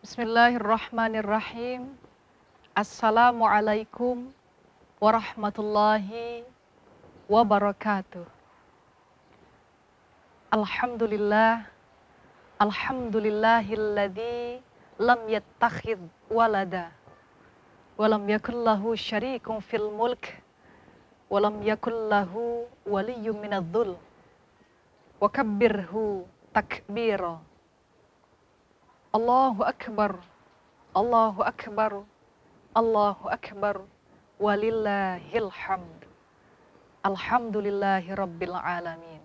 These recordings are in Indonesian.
Bismillahirrahmanirrahim. Assalamualaikum warahmatullahi wabarakatuh. Alhamdulillah, alhamdulillahilladzi lam yattakhidh walada wa lam yakul lahu syarikun fil mulk wa lam yakul lahu waliyyun minadh-dhul wa kabbirhu takbira. Allahu akbar, Allahu akbar, Allahu akbar, walillahil hamd. Alhamdulillahi rabbil alamin.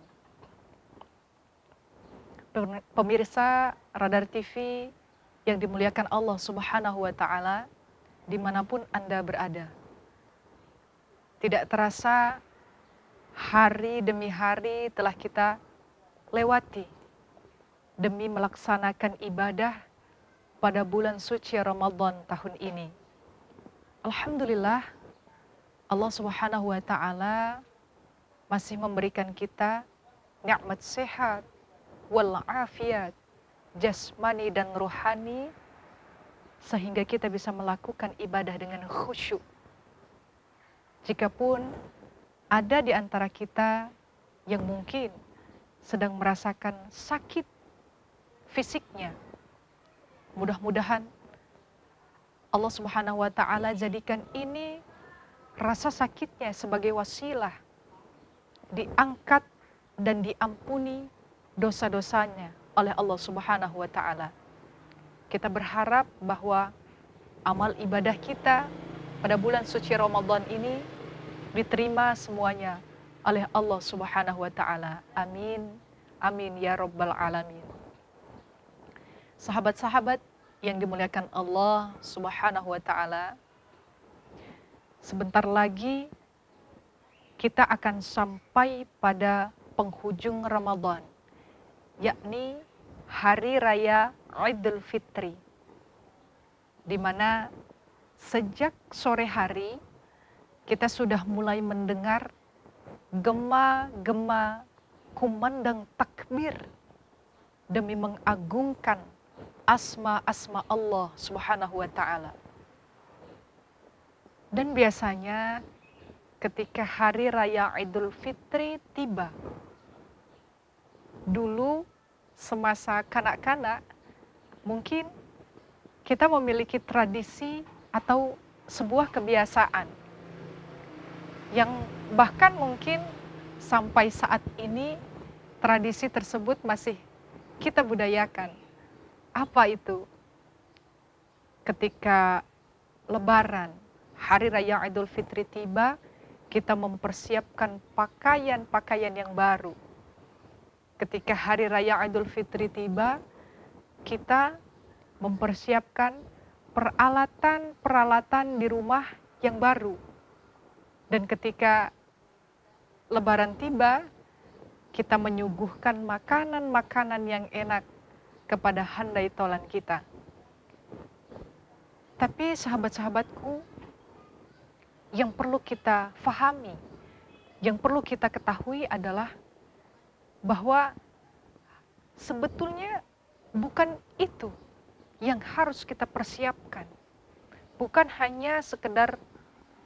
Pemirsa Radar TV yang dimuliakan Allah Subhanahu wa Ta'ala, dimanapun Anda berada, tidak terasa hari demi hari telah kita lewati demi melaksanakan ibadah pada bulan suci Ramadan tahun ini. Alhamdulillah, Allah Subhanahu wa Ta'ala masih memberikan kita nikmat sehat wal afiat jasmani dan rohani, sehingga kita bisa melakukan ibadah dengan khusyuk. Jikapun ada di antara kita yang mungkin sedang merasakan sakit fisiknya, mudah-mudahan Allah Subhanahu wa Ta'ala jadikan ini rasa sakitnya sebagai wasilah diangkat dan diampuni dosa-dosanya oleh Allah Subhanahu wa Ta'ala. Kita berharap bahwa amal ibadah kita pada bulan suci Ramadan ini diterima semuanya oleh Allah Subhanahu wa Ta'ala. Amin. Amin ya rabbal alamin. Sahabat-sahabat yang dimuliakan Allah Subhanahu wa Ta'ala, sebentar lagi kita akan sampai pada penghujung Ramadan, yakni Hari Raya Idul Fitri, di mana sejak sore hari kita sudah mulai mendengar gema-gema kumandang takbir demi mengagungkan asma-asma Allah Subhanahu wa Ta'ala. Dan biasanya ketika hari raya Idul Fitri tiba, dulu semasa kanak-kanak mungkin kita memiliki tradisi atau sebuah kebiasaan yang bahkan mungkin sampai saat ini tradisi tersebut masih kita budayakan. Apa itu? Ketika Lebaran, Hari Raya Idul Fitri tiba, kita mempersiapkan pakaian-pakaian yang baru. Ketika Hari Raya Idul Fitri tiba, kita mempersiapkan peralatan-peralatan di rumah yang baru. Dan ketika Lebaran tiba, kita menyuguhkan makanan-makanan yang enak kepada handai tolan kita. Tapi sahabat-sahabatku, yang perlu kita fahami, yang perlu kita ketahui adalah bahwa sebetulnya bukan itu yang harus kita persiapkan. Bukan hanya sekedar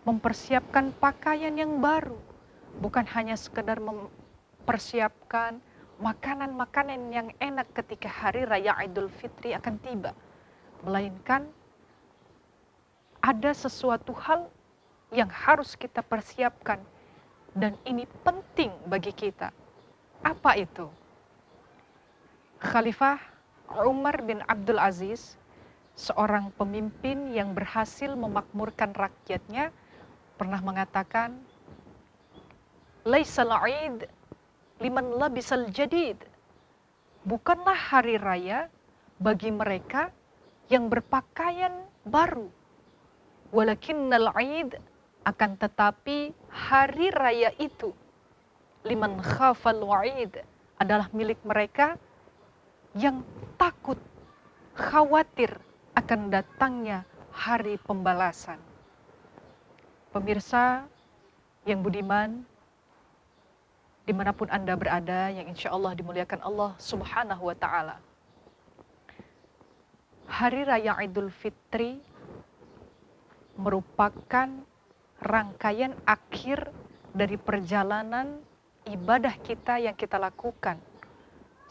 mempersiapkan pakaian yang baru, bukan hanya sekedar mempersiapkan makanan-makanan yang enak ketika Hari Raya Idul Fitri akan tiba, melainkan ada sesuatu hal yang harus kita persiapkan, dan ini penting bagi kita. Apa itu? Khalifah Umar bin Abdul Aziz, seorang pemimpin yang berhasil memakmurkan rakyatnya, pernah mengatakan, "Laisal 'id liman labisal jadid." Bukanlah hari raya bagi mereka yang berpakaian baru. Walakinnal 'id, akan tetapi hari raya itu, liman khafal wa'id, adalah milik mereka yang takut, khawatir akan datangnya hari pembalasan. Pemirsa yang budiman, dimanapun Anda berada, yang insya Allah dimuliakan Allah Subhanahu wa Ta'ala. Hari Raya Idul Fitri merupakan rangkaian akhir dari perjalanan ibadah kita yang kita lakukan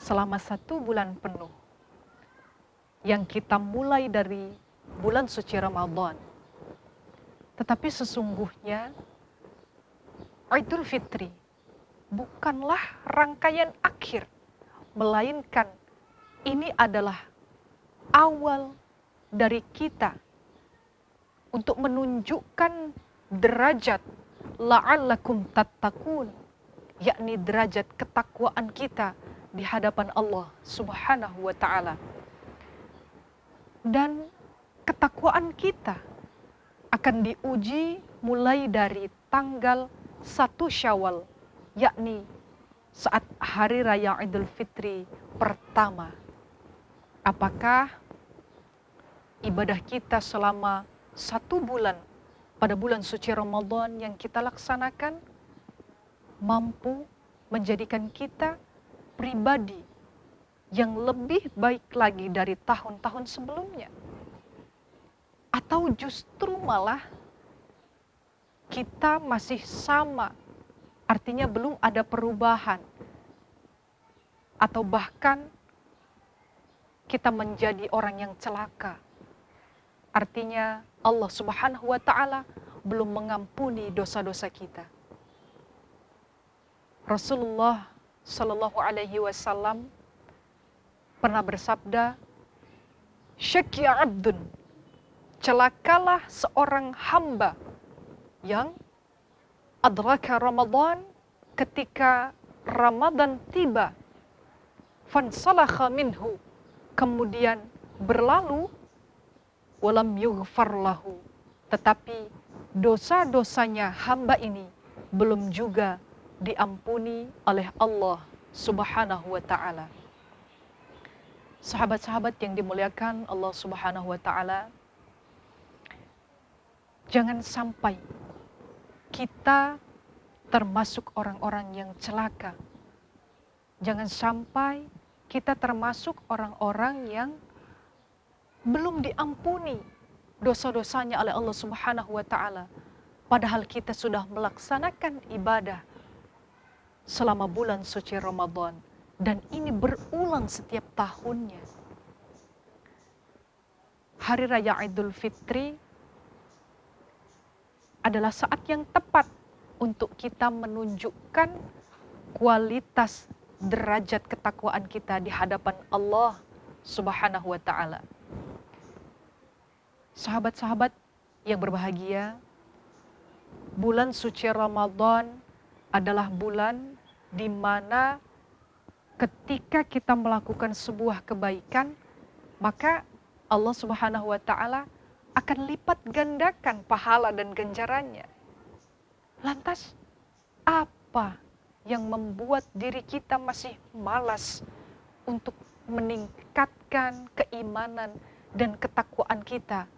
selama 1 bulan penuh. Yang kita mulai dari bulan suci Ramadan. Tetapi sesungguhnya Idul Fitri bukanlah rangkaian akhir, melainkan ini adalah awal dari kita untuk menunjukkan derajat la'allakum tattaqun, yakni derajat ketakwaan kita di hadapan Allah Subhanahu wa taala. Dan ketakwaan kita akan diuji mulai dari tanggal 1 Syawal, yakni saat Hari Raya Idul Fitri pertama. Apakah ibadah kita selama 1 bulan pada bulan suci Ramadan yang kita laksanakan mampu menjadikan kita pribadi yang lebih baik lagi dari tahun-tahun sebelumnya? Atau justru malah kita masih sama, artinya belum ada perubahan, atau bahkan kita menjadi orang yang celaka. Artinya Allah Subhanahu wa taala belum mengampuni dosa-dosa kita. Rasulullah Shallallahu alaihi wasallam pernah bersabda, "Syakya abdun," celakalah seorang hamba yang adraka Ramadan, ketika Ramadan tiba, fansalakha minhu, kemudian berlalu, walam yughfar lahu, tetapi dosa-dosanya hamba ini belum juga diampuni oleh Allah Subhanahu wa taala. Sahabat-sahabat yang dimuliakan Allah Subhanahu wa taala, jangan sampai kita termasuk orang-orang yang celaka. Jangan sampai kita termasuk orang-orang yang belum diampuni dosa-dosanya oleh Allah Subhanahu wa taala, padahal kita sudah melaksanakan ibadah selama bulan suci Ramadan, dan ini berulang setiap tahunnya. Hari Raya Idul Fitri adalah saat yang tepat untuk kita menunjukkan kualitas derajat ketakwaan kita di hadapan Allah Subhanahu wa taala. Sahabat-sahabat yang berbahagia, bulan suci Ramadan adalah bulan di mana ketika kita melakukan sebuah kebaikan, maka Allah Subhanahu wa taala akan lipat gandakan pahala dan ganjarannya. Lantas, apa yang membuat diri kita masih malas untuk meningkatkan keimanan dan ketakwaan kita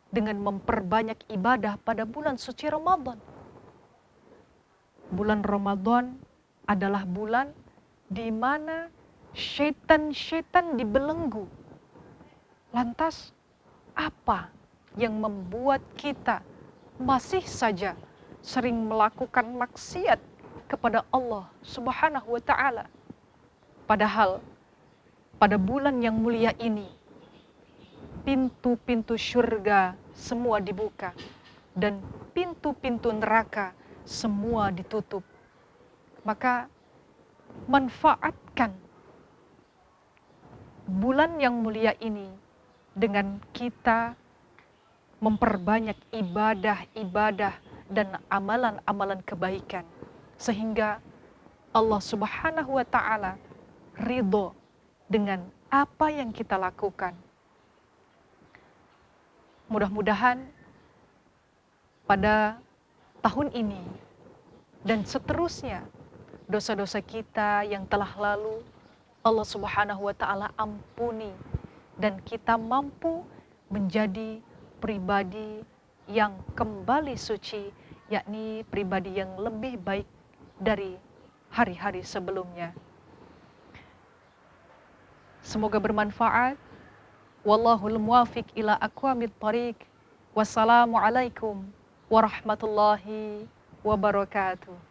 dengan memperbanyak ibadah pada bulan suci Ramadan? Bulan Ramadan adalah bulan di mana syaitan-syaitan dibelenggu. Lantas, apa yang membuat kita masih saja sering melakukan maksiat kepada Allah Subhanahu wa taala? Padahal pada bulan yang mulia ini, pintu-pintu surga semua dibuka dan pintu-pintu neraka semua ditutup. Maka manfaatkan bulan yang mulia ini dengan kita memperbanyak ibadah-ibadah dan amalan-amalan kebaikan, sehingga Allah Subhanahu wa taala ridho dengan apa yang kita lakukan. Mudah-mudahan pada tahun ini dan seterusnya, dosa-dosa kita yang telah lalu Allah Subhanahu wa taala ampuni, dan kita mampu menjadi pribadi yang kembali suci, yakni pribadi yang lebih baik dari hari-hari sebelumnya. Semoga bermanfaat. Wallahul muwafiq ila aqwamit thariq. Wassalamualaikum warahmatullahi wabarakatuh.